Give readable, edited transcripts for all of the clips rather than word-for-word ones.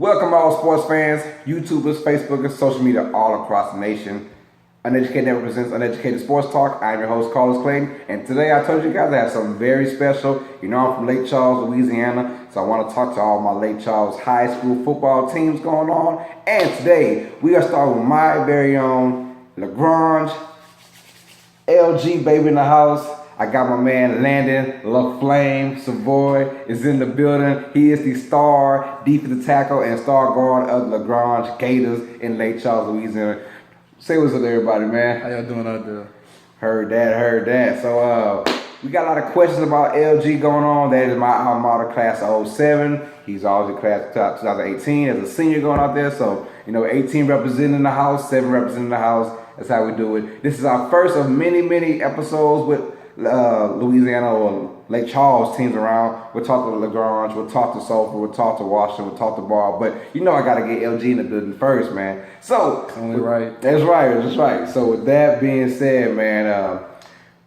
Welcome all sports fans, YouTubers, Facebookers, social media all across the nation. Uneducated Network presents Uneducated Sports Talk. I'm your host, Carlos Clayton, and today I told you guys I have something very special. You know I'm from Lake Charles, Louisiana, so I want to talk to all my Lake Charles High School football teams going on. And today, we are starting with my very own LaGrange LG baby in the house. I got my man Landen, LaFlame, Savoy is in the building. He is the star defensive tackle and star guard of LaGrange Gators in Lake Charles, Louisiana. Say what's up to everybody, man. How y'all doing out there? Heard that. So we got a lot of questions about LG going on. That is my alma mater, class of 07. He's always in class of 2018 as a senior going out there. So, 18 representing the house, 7 representing the house. That's how we do it. This is our first of many episodes with Louisiana or Lake Charles teams around. We'll talk to LaGrange, we'll talk to Savoy, we'll talk to Washington, we'll talk to Bar, but I gotta get LG in the building first, man. So only right. That's right. So with that being said, man,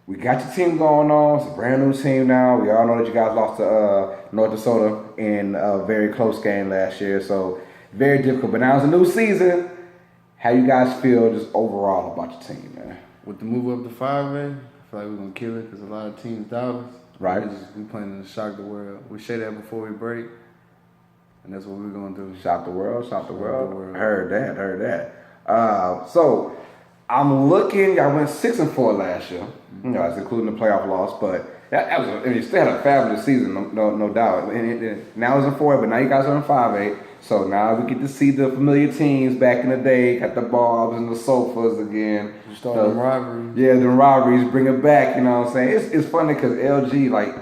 we got your team going on. It's a brand new team now. We all know that you guys lost to North Dakota in a very close game last year, so very difficult. But now it's a new season. How you guys feel just overall about your team, man? With the move up to 5A, I feel like we're going to kill it because a lot of teams doubt us. Right. We planning to shock the world. We say that before we break, and that's what we're going to do. Shock the world. Heard that. So I'm looking. I went 6-4 last year. That's including the playoff loss, but that was you still had a fabulous season, no doubt. And now it's in 4A, but now you guys are in 5A. So now we get to see the familiar teams back in the day, got the Bobs and the Sofas again. Start the rivalries. Yeah, the rivalries, bring it back, you know what I'm saying? It's funny because LG, like,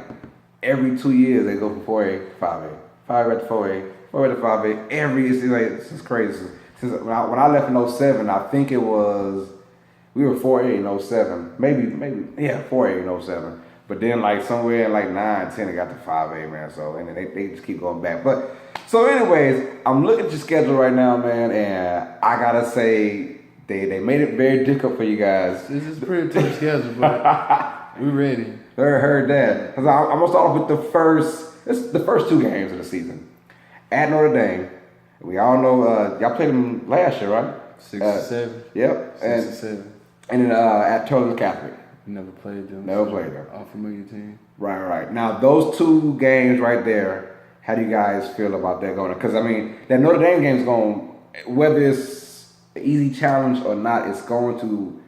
every 2 years they go from 4A to 5A. 5A to 4A, 4A to 5A. This is crazy. Since when I left in 07, I think we were 4A in 07. Maybe, 4A in 07. But then, like, somewhere in, 9, 10, it got to 5A, man. So, and then they just keep going back. But, so anyways, I'm looking at your schedule right now, man, and I gotta say, they made it very difficult for you guys. This is a pretty tough schedule, but we ready. Heard that. Cause I'm gonna start off with the first 2 games of the season. At Notre Dame, we all know y'all played them last year, right? 6-7. Yep. 6-7. And then at Tulane Catholic. Never played them. Unfamiliar team. Right. Now those 2 games right there. How do you guys feel about that going? Because that Notre Dame game is going, whether it's an easy challenge or not, it's going to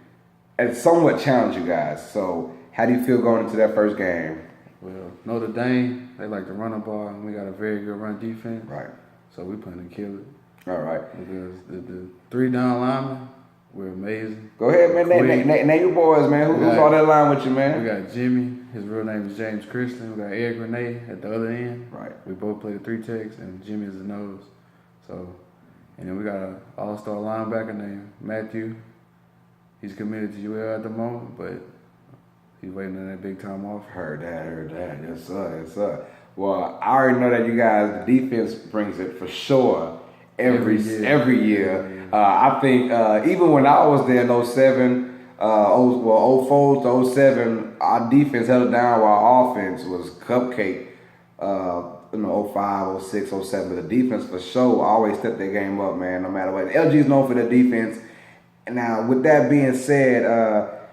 somewhat challenge you guys. So how do you feel going into that first game? Well, Notre Dame, they like to run the ball, and we got a very good run defense. Right. So we plan to kill it. All right. Because the 3 down linemen, we're amazing. Go ahead, man. Name your boys, man. Who's on that line with you, man? We got Jimmy. His real name is James Christian. We got Eric Renee at the other end. Right. We both play the 3 techs, and Jimmy is the nose. So, and then we got an all-star linebacker named Matthew. He's committed to UL at the moment, but he's waiting on that big time off. Heard that. Yes, sir. Well, I already know that you guys, the defense brings it for sure. Every year. I think even when I was there in 07, 04 to 07, our defense held it down while our offense was cupcake. 05, 06, 07, but the defense for sure always stepped their game up, man, no matter what. LG is known for their defense. And now, with that being said,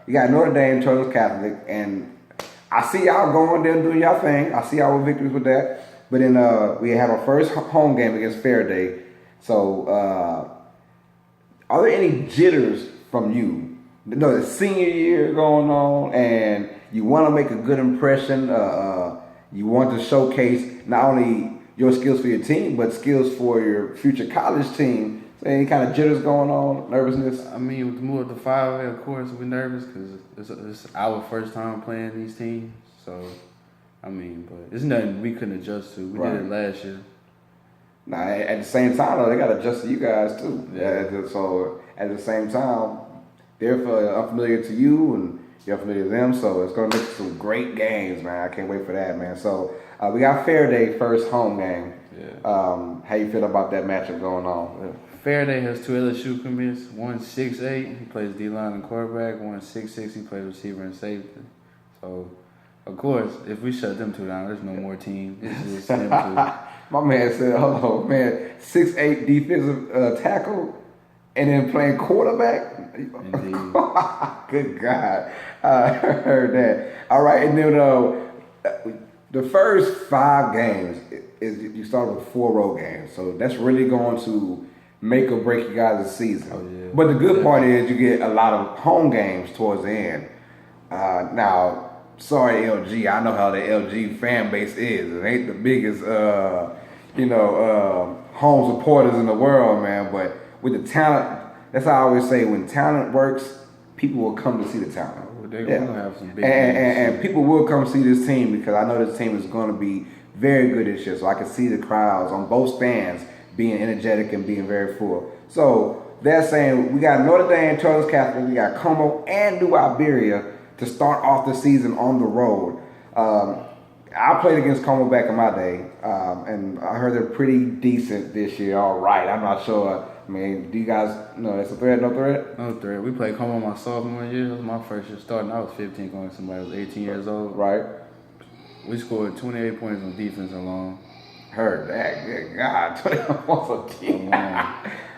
you got Notre Dame, Tulane Catholic, and I see y'all going there doing y'all thing. I see y'all with victories with that. But then we have our first home game against Faraday. So, are there any jitters from you? The senior year going on, and you want to make a good impression. You want to showcase not only your skills for your team, but skills for your future college team. So any kind of jitters going on, nervousness? I mean, with the move to 5A, of course, we're nervous because it's our first time playing these teams. So, but it's nothing we couldn't adjust to. We did it last year. Now, at the same time, though, they got to adjust to you guys, too. Yeah. So, at the same time, they're unfamiliar to you, and you're familiar with them, so it's going to make some great games, man. I can't wait for that, man. So, we got Faraday first home game. Yeah. How you feel about that matchup going on? Faraday has 2 LSU commits. One 6'8", he plays D-line and quarterback. One 6'6", he plays receiver and safety. So, of course, if we shut them 2 down, there's no more team. It's just them 2. My man said, "Hello, man, 6'8" defensive tackle, and then playing quarterback." Indeed. Good God, I heard that. All right, and then the first 5 games is you start with 4 road games, so that's really going to make or break you guys' season. Oh, yeah. But the good part is you get a lot of home games towards the end. Now, sorry, LG. I know how the LG fan base is. It ain't the biggest, home supporters in the world, man. But with the talent, that's how I always say, when talent works, people will come to see the talent. We're gonna have some big and people will come see this team because I know this team is going to be very good this year. So I can see the crowds on both stands being energetic and being very full. So they're saying we got Notre Dame, Charles Catholic, we got Como and New Iberia to start off the season on the road. I played against Como back in my day, and I heard they're pretty decent this year. All right, I'm not sure. I mean, do you guys know that's a threat? No threat? No threat. We played Como my sophomore year. It was my first year starting. I was 15 going. Somebody was 18 years old. Right. We scored 28 points on defense alone. Heard that. Good God. 21 points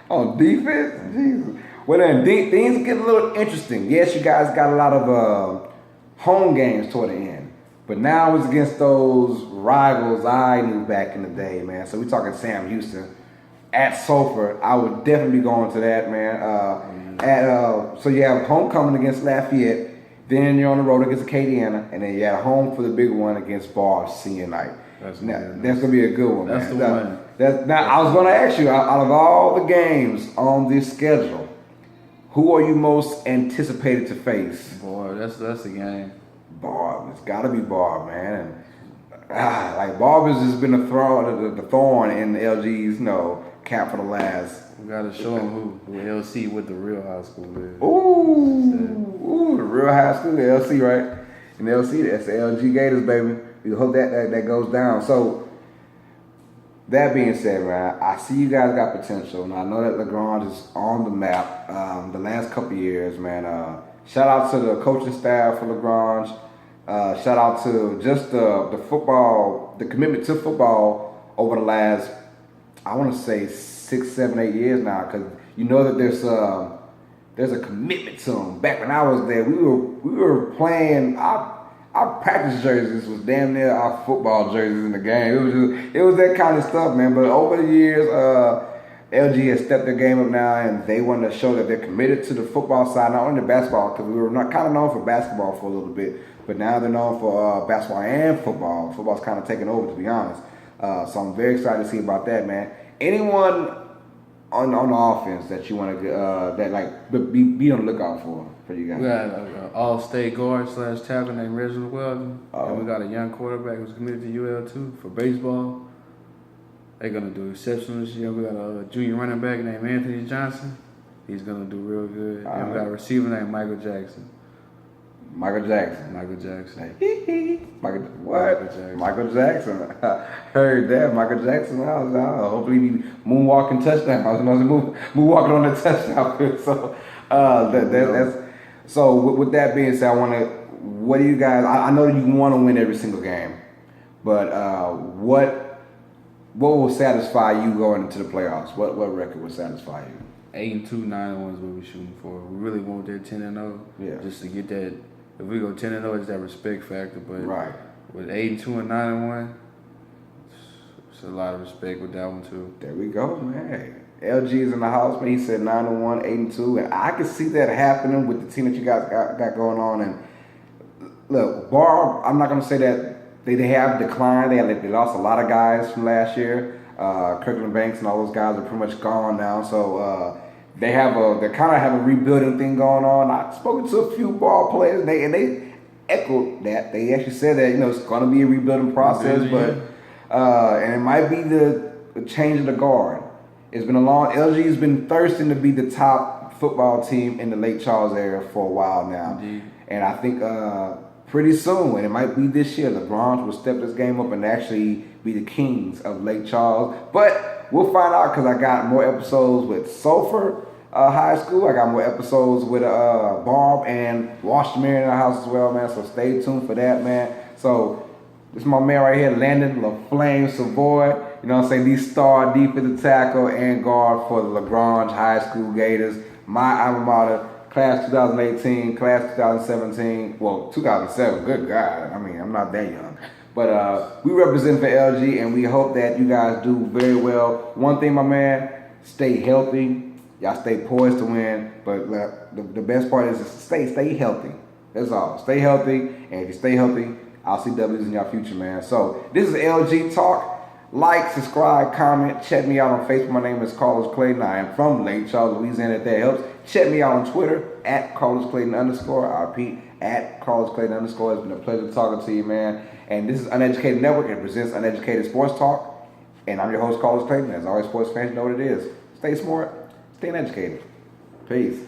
on defense? Jesus. Well, then, things get a little interesting. Yes, you guys got a lot of home games toward the end. But now it's against those rivals I knew back in the day, man. So we're talking Sam Houston. At Sulphur, I would definitely be going to that, man. So you have homecoming against Lafayette, then you're on the road against Acadiana, and then you have home for the big one against Bar senior night. That's gonna be a good one, man. That's the one. I was gonna ask you, out of all the games on this schedule, who are you most anticipated to face? Boy, that's the game. Barb, it's got to be Barb, man. Like Barb has just been the thorn in LG's, cap for the last. We gotta show them who LC with the real high school is. Ooh, the real high school, the LC, right? And LC, that's the LG Gators, baby. We hope that goes down. So that being said, man, I see you guys got potential, and I know that LaGrange is on the map. The last couple of years, man. Shout out to the coaching staff for LaGrange. Shout out to just the football, the commitment to football over the last, I want to say 6, 7, 8 years now, because you know that there's a commitment to them. Back when I was there, we were playing. Our practice jerseys was damn near our football jerseys in the game. It was that kind of stuff, man. But over the years, LG has stepped their game up now, and they want to show that they're committed to the football side, not only the basketball, because we were not kind of known for basketball for a little bit, but now they're known for basketball and football. Football's kind of taken over, to be honest. So I'm very excited to see about that, man. Anyone on the offense that you want to be on the lookout for you guys? We got an all-state guard / tackle named Reginald Weldon, and we got a young quarterback who's committed to UL too for baseball. They're gonna do exceptional this year. We got a junior running back named Anthony Johnson. He's gonna do real good. And we got a receiver named Michael Jackson. Michael Jackson. Michael Jackson. Michael Jackson. Heard that. Michael Jackson. Hopefully be moonwalking touchdown. I was moonwalking on the touchdown. So that's so. With that being said, what do you guys? I know you want to win every single game, but what will satisfy you going into the playoffs? What record will satisfy you? 8-2, 9-1 is what we're shooting for. We really want that 10-0. Yeah. Just to get that. If we go 10-0, it's that respect factor. But right. With 8-2 and 9-1, it's a lot of respect with that one too. There we go, man. LG is in the house, man. He said 9-1, 8-2, and I can see that happening with the team that you guys got going on. And look, Barb, I'm not gonna say that they have declined. They lost a lot of guys from last year. Kirkland Banks and all those guys are pretty much gone now. So they kind of have a rebuilding thing going on. I've spoken to a few ball players, and they echoed that. They actually said that it's going to be a rebuilding process, but and it might be the change of the guard. It's been LG has been thirsting to be the top football team in the Lake Charles area for a while now. Indeed. And I think pretty soon, and it might be this year, LaGrange will step this game up and actually be the kings of Lake Charles. But we'll find out, because I got more episodes with Sulphur High School. I got more episodes with Barb and Washington in the house as well, man. So stay tuned for that, man. So this is my man right here, Landen, LaFlame, Savoy. you know what I'm saying, the star defensive tackle and guard for the LaGrange High School Gators. My alma mater, class 2018, class 2017, well, 2007, good God. I mean, I'm not that young. But we represent for LG, and we hope that you guys do very well. One thing, my man, stay healthy. Y'all stay poised to win. But the best part is stay healthy. That's all. Stay healthy, and if you stay healthy, I'll see W's in your future, man. So this is LG Talk. Like, subscribe, comment. Check me out on Facebook. My name is Carlos Clayton. I am from Lake Charles, Louisiana, if that helps. Check me out on Twitter, @CarlosClayton_. I repeat, @CarlosClayton_. It's been a pleasure talking to you, man. And this is Uneducated Network. It presents Uneducated Sports Talk. And I'm your host, Carlos Clayton. As always, sports fans, you know what it is. Stay smart, stay uneducated. Peace.